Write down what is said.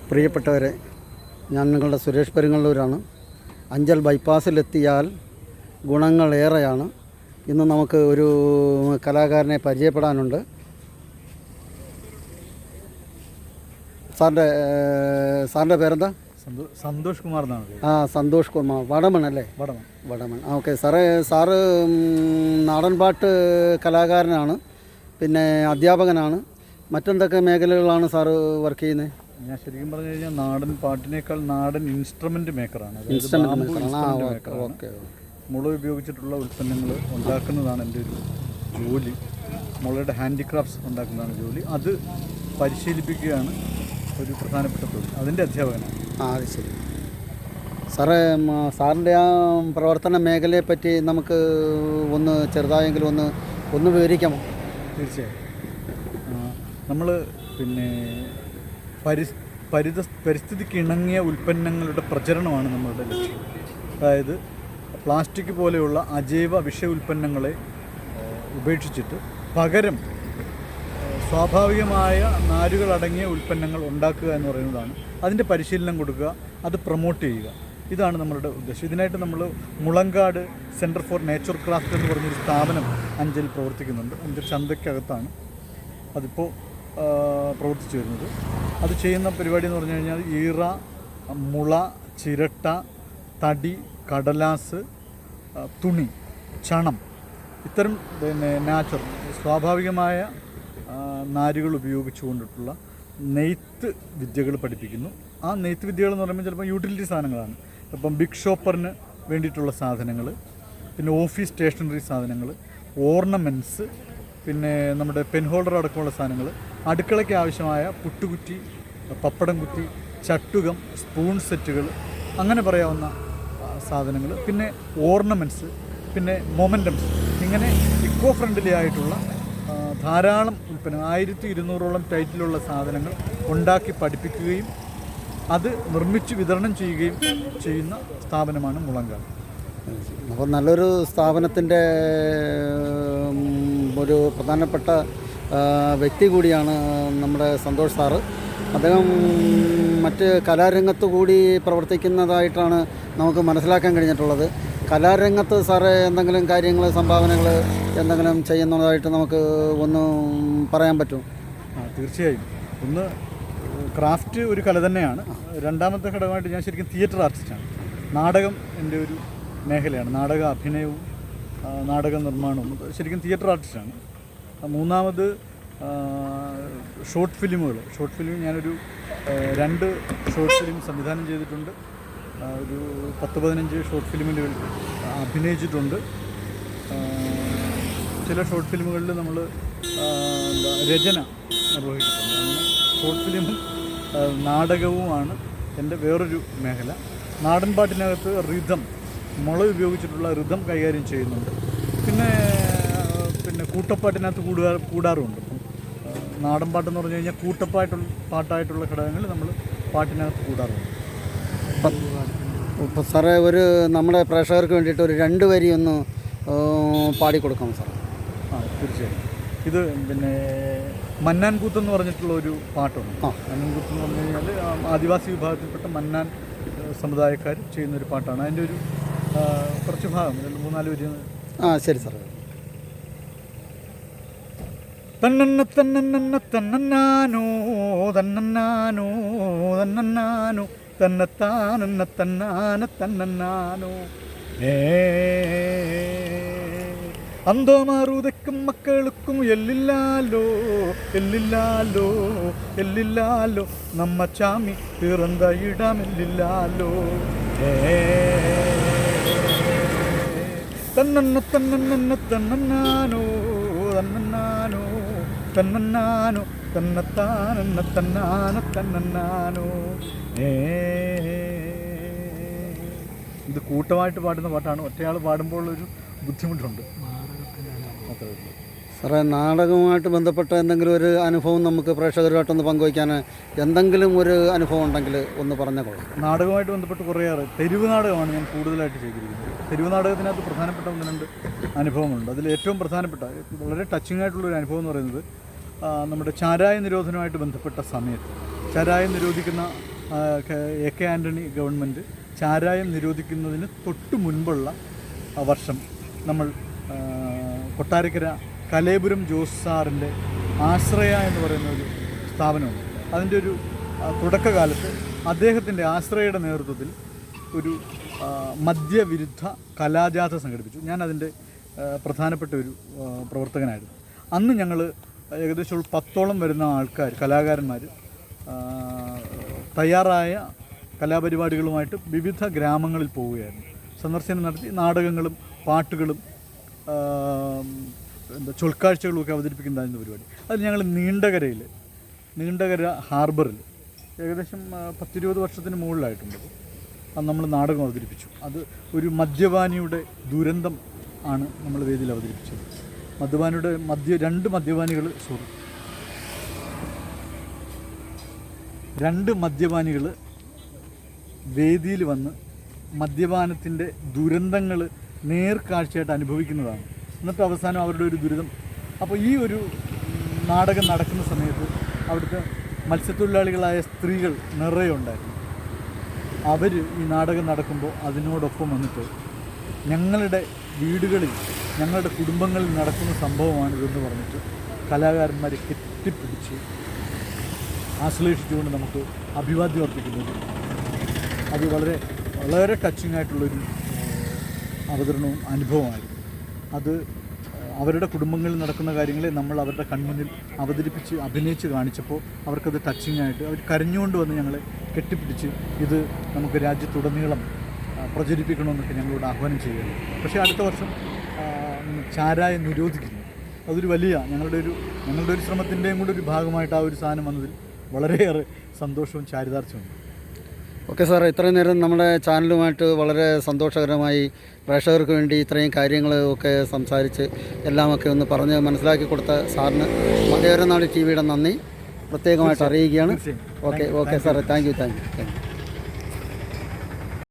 പ്രിയപ്പെട്ടവരെ, ഞാൻ നിങ്ങളുടെ സുരേഷ് പെരുങ്ങള്ളൂരാണ്. അഞ്ചൽ ബൈപ്പാസിലെത്തിയാൽ ഗുണങ്ങളേറെയാണ്. ഇന്ന് നമുക്ക് ഒരു കലാകാരനെ പരിചയപ്പെടാനുണ്ട്. സാറിൻ്റെ പേരെന്താ? സന്തോഷ് കുമാർ എന്നാണ്. സന്തോഷ് കുമാർ. വടമൺ അല്ലേ? വടമൺ. ഓക്കെ സാറ് നാടൻപാട്ട് കലാകാരനാണ്, പിന്നെ അധ്യാപകനാണ്. മറ്റെന്തൊക്കെ മേഖലകളാണ് സാറ് വർക്ക് ചെയ്യുന്നത്? ഞാൻ ശരിക്കും പറഞ്ഞു കഴിഞ്ഞാൽ നാടൻ പാട്ടിനേക്കാൾ നാടൻ ഇൻസ്ട്രുമെൻ്റ് മേക്കറാണ്. മുള ഉപയോഗിച്ചിട്ടുള്ള ഉൽപ്പന്നങ്ങൾ ഉണ്ടാക്കുന്നതാണ് എൻ്റെ ഒരു ജോലി. മുളയുടെ ഹാൻഡിക്രാഫ്റ്റ്സ് ഉണ്ടാക്കുന്നതാണ് ജോലി. അത് പരിശീലിപ്പിക്കുകയാണ് ഒരു പ്രധാനപ്പെട്ട തൊഴിൽ. അതിൻ്റെ അധ്യാപകനാണ്. അത് ശരി. സാറിൻ്റെ ആ പ്രവർത്തന മേഖലയെപ്പറ്റി നമുക്ക് ഒന്ന് ചെറുതായെങ്കിലും ഒന്ന് വിവരിക്കാമോ? തീർച്ചയായും. നമ്മൾ പിന്നെ പരിസ്ഥിതിക്ക് ഇണങ്ങിയ ഉൽപ്പന്നങ്ങളുടെ പ്രചരണമാണ് നമ്മളുടെ ലക്ഷ്യം. അതായത് പ്ലാസ്റ്റിക് പോലെയുള്ള അജൈവ വിഷ ഉൽപ്പന്നങ്ങളെ ഉപേക്ഷിച്ചിട്ട് പകരം സ്വാഭാവികമായ നാരുകളടങ്ങിയ ഉൽപ്പന്നങ്ങൾ ഉണ്ടാക്കുക എന്ന് പറയുന്നതാണ്. അതിൻ്റെ പരിശീലനം കൊടുക്കുക, അത് പ്രൊമോട്ട് ചെയ്യുക, ഇതാണ് നമ്മളുടെ ഉദ്ദേശം. ഇതിനായിട്ട് നമ്മൾ മുളങ്കാട് സെൻറ്റർ ഫോർ നേച്ചർ ക്രാഫ്റ്റ് എന്ന് പറഞ്ഞൊരു സ്ഥാപനം അഞ്ചലിൽ പ്രവർത്തിക്കുന്നുണ്ട്. അതിൻ്റെ ചന്തയ്ക്കകത്താണ് അതിപ്പോൾ പ്രവർത്തിച്ചു വരുന്നത്. അത് ചെയ്യുന്ന പരിപാടി എന്ന് പറഞ്ഞു കഴിഞ്ഞാൽ ഈറ, മുള, ചിരട്ട, തടി, കടലാസ്, തുണി, ചണം, ഇത്തരം നാച്ചുറൽ സ്വാഭാവികമായ നാരുകൾ ഉപയോഗിച്ചുകൊണ്ടിട്ടുള്ള നെയ്ത്ത് വിദ്യകൾ പഠിപ്പിക്കുന്നു. ആ നെയ്ത്ത് വിദ്യകൾ എന്ന് പറയുമ്പോൾ ചിലപ്പോൾ യൂട്ടിലിറ്റി സാധനങ്ങളാണ്. ഇപ്പം ബിഗ് ഷോപ്പറിന് വേണ്ടിയിട്ടുള്ള സാധനങ്ങൾ, പിന്നെ ഓഫീസ് സ്റ്റേഷനറി സാധനങ്ങൾ, ഓർണമെൻറ്റ്സ്, പിന്നെ നമ്മുടെ പെൻ ഹോൾഡർ അടക്കമുള്ള സാധനങ്ങൾ, അടുക്കളയ്ക്ക് ആവശ്യമായ പുട്ടുകുറ്റി, പപ്പടം കുറ്റി, ചട്ടുകം, സ്പൂൺ സെറ്റുകൾ, അങ്ങനെ പറയാവുന്ന സാധനങ്ങൾ, പിന്നെ ഓർണമെൻറ്റ്സ്, പിന്നെ മൊമെൻറ്റംസ്, ഇങ്ങനെ ഇക്കോ ഫ്രണ്ട്ലി ആയിട്ടുള്ള ധാരാളം ഉൽപ്പന്നങ്ങൾ 1200ഓളം ടൈറ്റിലുള്ള സാധനങ്ങൾ ഉണ്ടാക്കി പഠിപ്പിക്കുകയും അത് നിർമ്മിച്ച് വിതരണം ചെയ്യുകയും ചെയ്യുന്ന സ്ഥാപനമാണ് മുളങ്കാട്. അപ്പോൾ നല്ലൊരു സ്ഥാപനത്തിൻ്റെ ഒരു പ്രധാനപ്പെട്ട വ്യക്തി കൂടിയാണ് നമ്മുടെ സന്തോഷ് സാറ്. അദ്ദേഹം മറ്റ് കലാരംഗത്ത് കൂടി പ്രവർത്തിക്കുന്നതായിട്ടാണ് നമുക്ക് മനസ്സിലാക്കാൻ കഴിഞ്ഞിട്ടുള്ളത്. കലാരംഗത്ത് സാറ് എന്തെങ്കിലും കാര്യങ്ങൾ, സംഭാവനകൾ എന്തെങ്കിലും ചെയ്യുന്നതായിട്ട് നമുക്ക് ഒന്ന് പറയാൻ പറ്റുമോ? തീർച്ചയായും. ഒന്ന്, ക്രാഫ്റ്റ് ഒരു കല തന്നെയാണ്. രണ്ടാമത്തെ ഘടകമായിട്ട് ഞാൻ ശരിക്കും തിയേറ്റർ ആർട്ടിസ്റ്റാണ്. നാടകം എൻ്റെ ഒരു മേഖലയാണ്. നാടക അഭിനയവും നാടക നിർമ്മാണവും ശരിക്കും തിയേറ്റർ ആർട്ടിസ്റ്റാണ്. മൂന്നാമത് ഷോർട്ട് ഫിലിം ഞാനൊരു 2 ഷോർട്ട് ഫിലിം സംവിധാനം ചെയ്തിട്ടുണ്ട്. ഒരു 10-15 ഷോർട്ട് ഫിലിമിൽ അഭിനയിച്ചിട്ടുണ്ട്. ചില ഷോർട്ട് ഫിലിമുകളിൽ നമ്മൾ രചന നിർവഹിച്ചിട്ടുണ്ട്. അങ്ങനെ ഷോർട്ട് ഫിലിമും നാടകവുമാണ് എൻ്റെ വേറൊരു മേഖല. നാടൻ പാട്ടിനകത്ത് റിഥം, മുള ഉപയോഗിച്ചിട്ടുള്ള റിഥം കൈകാര്യം ചെയ്യുന്നുണ്ട്. പിന്നെ കൂട്ടപ്പാട്ടിനകത്ത് കൂടാറുണ്ട്. നാടൻ പാട്ടെന്ന് പറഞ്ഞു കഴിഞ്ഞാൽ പാട്ടായിട്ടുള്ള ഘടകങ്ങൾ നമ്മൾ പാട്ടിനകത്ത് കൂടാറുണ്ട്. ഇപ്പോൾ സാറേ, നമ്മുടെ പ്രേക്ഷകർക്ക് വേണ്ടിയിട്ട് ഒരു 2 വരി ഒന്ന് പാടിക്കൊടുക്കാം സാർ. തീർച്ചയായും. ഇത് പിന്നെ മന്നാൻ കൂത്തെന്ന് പറഞ്ഞിട്ടുള്ള ഒരു പാട്ടുണ്ട്. മന്നാൻ കൂത്ത് എന്ന് പറഞ്ഞു കഴിഞ്ഞാൽ ആദിവാസി വിഭാഗത്തിൽപ്പെട്ട മന്നാൻ സമുദായക്കാർ ചെയ്യുന്നൊരു പാട്ടാണ്. അതിൻ്റെ ഒരു കുറച്ച് ഭാഗം 2-3-4 വരി. ശരി സാർ. തന്നന്ന തന്നന്ന തന്നന്നാനോ തന്നന്നാനോ തന്നന്നാനോ തന്നത്താനന്ന തന്നാന തന്നന്നാനോ അന്തോമാറുതയ്ക്കും മക്കൾക്കും എല്ലില്ലാലോ എല്ലില്ലാലോ എല്ലില്ലാലോ നമ്മ ചാമി പിറந்த ഇടമെല്ലില്ലാലോ തന്നന്ന തന്നന്ന തന്നന്നാനോ തന്നന്നാനോ തന്നന്നാനോ തന്നത്താനന്ന തന്നാന തന്നന്നാനോ. ഇത് കൂട്ടമായിട്ട് പാടുന്ന പാട്ടാണ്. ഒറ്റയാൾ പാടുമ്പോൾ ഒരു ബുദ്ധിമുട്ടുണ്ട്. അത്രേ ഉള്ളൂ. സാറേ, നാടകവുമായിട്ട് ബന്ധപ്പെട്ട എന്തെങ്കിലും ഒരു അനുഭവം നമുക്ക് പ്രേക്ഷകരുമായിട്ടൊന്ന് പങ്കുവയ്ക്കാൻ എന്തെങ്കിലും ഒരു അനുഭവം ഉണ്ടെങ്കിൽ ഒന്ന് പറഞ്ഞാൽ കൊള്ളാം. നാടകവുമായിട്ട് ബന്ധപ്പെട്ട് കുറേയേറെ തെരുവ് നാടകമാണ് ഞാൻ കൂടുതലായിട്ട് ചെയ്തിരിക്കുന്നത്. തെരുവ് നാടകത്തിനകത്ത് പ്രധാനപ്പെട്ട 1-2 അനുഭവങ്ങളുണ്ട്. അതിൽ ഏറ്റവും പ്രധാനപ്പെട്ട വളരെ ടച്ചിങ് ആയിട്ടുള്ളൊരു അനുഭവം എന്ന് പറയുന്നത് നമ്മുടെ ചാരായ നിരോധനവുമായിട്ട് ബന്ധപ്പെട്ട സമയത്ത് ചാരായം നിരോധിക്കുന്ന AK ആൻ്റണി ഗവൺമെൻറ് ചാരായം നിരോധിക്കുന്നതിന് തൊട്ട് മുൻപുള്ള വർഷം നമ്മൾ കൊട്ടാരക്കര കലേപുരം ജോസ് സാറിൻ്റെ ആശ്രയ എന്ന് പറയുന്ന ഒരു സ്ഥാപനമുണ്ട്. അതിൻ്റെ ഒരു തുടക്കകാലത്ത് അദ്ദേഹത്തിൻ്റെ ആശ്രയയുടെ നേതൃത്വത്തിൽ ഒരു മദ്യവിരുദ്ധ കലാജാഥ സംഘടിപ്പിച്ചു. ഞാൻ അതിൻ്റെ പ്രധാനപ്പെട്ട ഒരു പ്രവർത്തകനായിരുന്നു. അന്ന് ഞങ്ങൾ ഏകദേശം 10ഓളം വരുന്ന ആൾക്കാർ, കലാകാരന്മാർ തയ്യാറായ കലാപരിപാടികളുമായിട്ട് വിവിധ ഗ്രാമങ്ങളിൽ പോവുകയായിരുന്നു. സന്ദർശനം നടത്തി നാടകങ്ങളും പാട്ടുകളും ചൊൽക്കാഴ്ചകളും ഒക്കെ അവതരിപ്പിക്കുന്നതായിരുന്നു പരിപാടി. അത് ഞങ്ങൾ നീണ്ടകര ഹാർബറിൽ ഏകദേശം 10-20 വർഷത്തിന് മുകളിലായിട്ടുണ്ട്. അത് നമ്മൾ നാടകം അവതരിപ്പിച്ചു. അത് ഒരു മദ്യപാനിയുടെ ദുരന്തം ആണ് നമ്മൾ വേദിയിൽ അവതരിപ്പിച്ചത്. രണ്ട് മദ്യപാനികൾ വേദിയിൽ വന്ന് മദ്യപാനത്തിൻ്റെ ദുരന്തങ്ങൾ നേർക്കാഴ്ചയായിട്ട് അനുഭവിക്കുന്നതാണ്. എന്നിട്ട് അവസാനം അവരുടെ ഒരു ദുരിതം. അപ്പോൾ ഈ ഒരു നാടകം നടക്കുന്ന സമയത്ത് അവിടുത്തെ മത്സ്യത്തൊഴിലാളികളായ സ്ത്രീകൾ നിറയെ ഉണ്ടായിരുന്നു. അവർ ഈ നാടകം നടക്കുമ്പോൾ അതിനോടൊപ്പം വന്നിട്ട് ഞങ്ങളുടെ വീടുകളിൽ, ഞങ്ങളുടെ കുടുംബങ്ങളിൽ നടക്കുന്ന സംഭവമാണിതെന്ന് പറഞ്ഞിട്ട് കലാകാരന്മാരെ കെട്ടിപ്പിടിച്ച് ആശ്ലേഷിച്ചുകൊണ്ട് നമുക്ക് അഭിവാദ്യം അർപ്പിക്കുന്നത്. അത് വളരെ വളരെ ടച്ചിങ് ആയിട്ടുള്ളൊരു അവതരണവും അനുഭവമായിരുന്നു. അത് അവരുടെ കുടുംബങ്ങളിൽ നടക്കുന്ന കാര്യങ്ങളെ നമ്മൾ അവരുടെ കൺമുന്നിൽ അഭിനയിച്ച് കാണിച്ചപ്പോൾ അവർക്കത് ടച്ചിങ് ആയിട്ട് അവർ കരഞ്ഞുകൊണ്ട് വന്ന് ഞങ്ങളെ കെട്ടിപ്പിടിച്ച് ഇത് നമുക്ക് രാജ്യത്തുടനീളം പ്രചരിപ്പിക്കണമെന്നൊക്കെ ഞങ്ങളോട് ആഹ്വാനം ചെയ്യുകയാണ്. പക്ഷേ അടുത്ത വർഷം ചാരായം നിരോധിക്കുന്നു. അതൊരു വലിയ ഞങ്ങളുടെ ഒരു ശ്രമത്തിൻ്റെയും കൂടെ ഒരു ഭാഗമായിട്ട് ആ ഒരു സാധനം വന്നതിൽ വളരെയേറെ സന്തോഷവും ചാരിതാർത്ഥ്യവും. ഓക്കെ സാർ, ഇത്രയും നേരം നമ്മുടെ ചാനലുമായിട്ട് വളരെ സന്തോഷകരമായി പ്രേക്ഷകർക്ക് വേണ്ടി ഇത്രയും കാര്യങ്ങൾ ഒക്കെ സംസാരിച്ച് എല്ലാമൊക്കെ ഒന്ന് പറഞ്ഞ് മനസ്സിലാക്കി കൊടുത്ത സാറിന് മലയോര നാട് TV യുടെ നന്ദി പ്രത്യേകമായിട്ട് അറിയിക്കുകയാണ്. ഓക്കെ സാറേ, താങ്ക് യു.